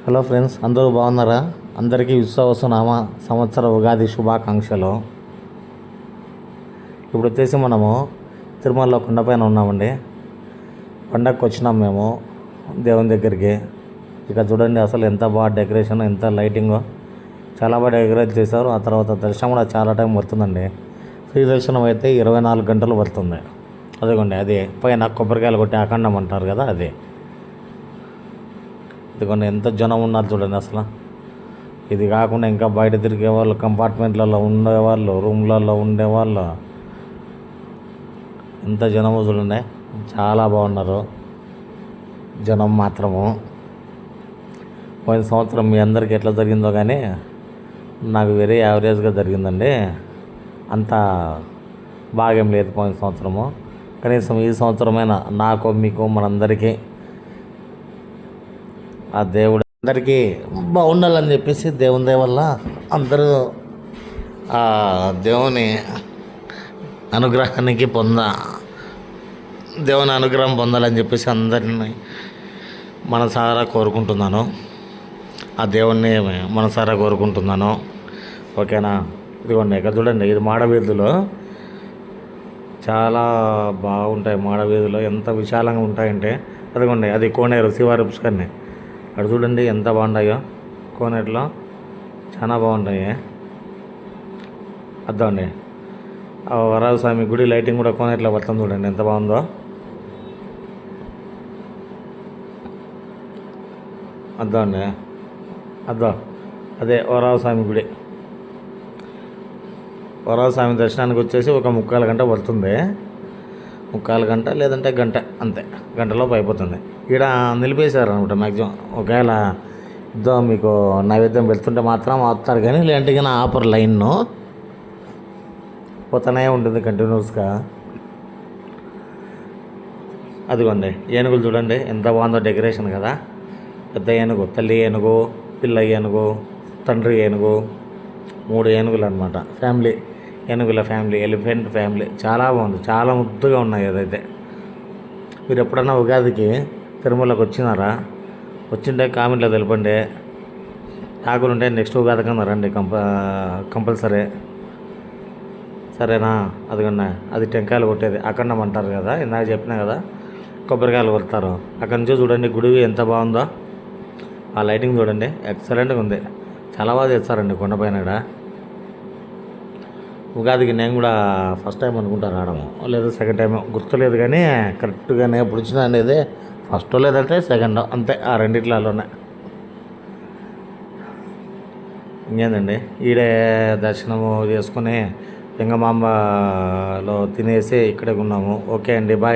Hello friends, అందరూ బాగున్నారా? అందరికీ విశ్వావసునామ సంవత్సర ఉగాది శుభాకాంక్షలు. ఇప్పుడు వచ్చేసి మనము తిరుమలలో కొండపైన ఉన్నామండి. పండగకి వచ్చినాం మేము దేవుని దగ్గరికి. ఇక చూడండి అసలు ఎంత బాగా డెకరేషన్, ఎంత లైటింగో, చాలా బాగా డెకరేట్ చేశారు. ఆ తర్వాత దర్శనం కూడా చాలా టైం పడుతుందండి. ఫ్రీ దర్శనం అయితే 24 గంటలు పడుతుంది. అదిగోండి అది పైన కొబ్బరికాయలు కొట్టి అఖండం అంటారు కదా, అది ఇదిగోండి ఎంత జనం ఉన్నారు చూడండి అసలు. ఇది కాకుండా ఇంకా బయట తిరిగే వాళ్ళు, కంపార్ట్మెంట్లలో ఉండేవాళ్ళు, రూమ్లలో ఉండేవాళ్ళు, ఎంత జనము చూడండి. చాలా బాగున్నారు జనం మాత్రము. పోయిన సంవత్సరం మీ అందరికీ ఎట్లా జరిగిందో కానీ నాకు వెరీ యావరేజ్గా జరిగిందండి. అంత బాగేం లేదు పోయిన సంవత్సరము. కనీసం ఈ సంవత్సరమైనా నాకు మీకు మనందరికీ ఆ దేవుడు అందరికీ బాగుండాలని చెప్పేసి దేవుని దయ వల్ల అందరూ ఆ దేవుని అనుగ్రహానికి దేవుని అనుగ్రహం పొందాలని చెప్పేసి అందరినీ మనసారా కోరుకుంటున్నాను. ఆ దేవుణ్ణి మనసారా కోరుకుంటున్నాను. ఓకేనా? ఇదిగోండి ఇక్కడ చూడండి, ఇది మాడవీధులు. చాలా బాగుంటాయి మాడవీధులు, ఎంత విశాలంగా ఉంటాయంటే. అదిగోండి అది కోనేరు, శివారు పుష్కరిణి. అక్కడ చూడండి ఎంత బాగుంటాయో కోనేరులో, చాలా బాగుంటాయి. అద్దండి ఆ వరాహ స్వామి గుడి లైటింగ్ కూడా కోనేరులో పడుతుంది చూడండి ఎంత బాగుందో. అద్దండి అదే వరాహ స్వామి గుడి. వరాహ స్వామి దర్శనానికి వచ్చేసి ఒక 3/4 గంట పడుతుంది. 3/4 గంట లేదంటే గంట, అంతే, గంటలోపు అయిపోతుంది. ఇక్కడ నిలిపేశారు అనమాట మ్యాక్సిమం. ఒకవేళ మీకు నైవేద్యం వెళ్తుంటే మాత్రం ఆపుతారు, కానీ లేదంటే కానీ ఆపరు. లైన్ను పోతూనే ఉంటుంది కంటిన్యూస్గా. అదిగోండి ఏనుగులు చూడండి ఎంత బాగుందో డెకరేషన్ కదా. పెద్ద ఏనుగు, తల్లి ఏనుగు, పిల్ల ఏనుగు, తండ్రి ఏనుగు, 3 ఏనుగులు అనమాట. ఏనుగుల ఫ్యామిలీ, ఎలిఫెంట్ ఫ్యామిలీ. చాలా బాగుంది, చాలా ముద్దుగా ఉన్నాయి. అదైతే మీరు ఎప్పుడన్నా ఉగాదికి తిరుమలకి వచ్చినారా? వచ్చింటే కామెంట్లో తెలపండి. ఆకులుంటే నెక్స్ట్ ఉగాది కన్నా రండి కంపల్సరీ, సరేనా? అదిగన్నా అది టెంకాయలు కొట్టేది అఖండం అంటారు కదా, ఇందాక చెప్పినా కదా, కొబ్బరికాయలు కొడతారు. అక్కడి నుంచి చూడండి గుడి ఎంత బాగుందో. ఆ లైటింగ్ చూడండి, ఎక్సలెంట్గా ఉంది. చాలా బాగా చేస్తారండి కొండపైన. ఉగాదికి నేను కూడా ఫస్ట్ టైం అనుకుంటా రావడము, లేదా సెకండ్ టైం గుర్తులేదు, కానీ కరెక్ట్గా నేను ఎప్పుడు వచ్చినా అనేది ఫస్ట్ లేదంటే సెకండ్, అంతే, ఆ రెండిట్లలోనే. ఇంకేందండి, ఈడే దర్శనము చేసుకుని వెంగమాంబలో తినేసి ఇక్కడే ఉన్నాము. ఓకే అండి, బాయ్.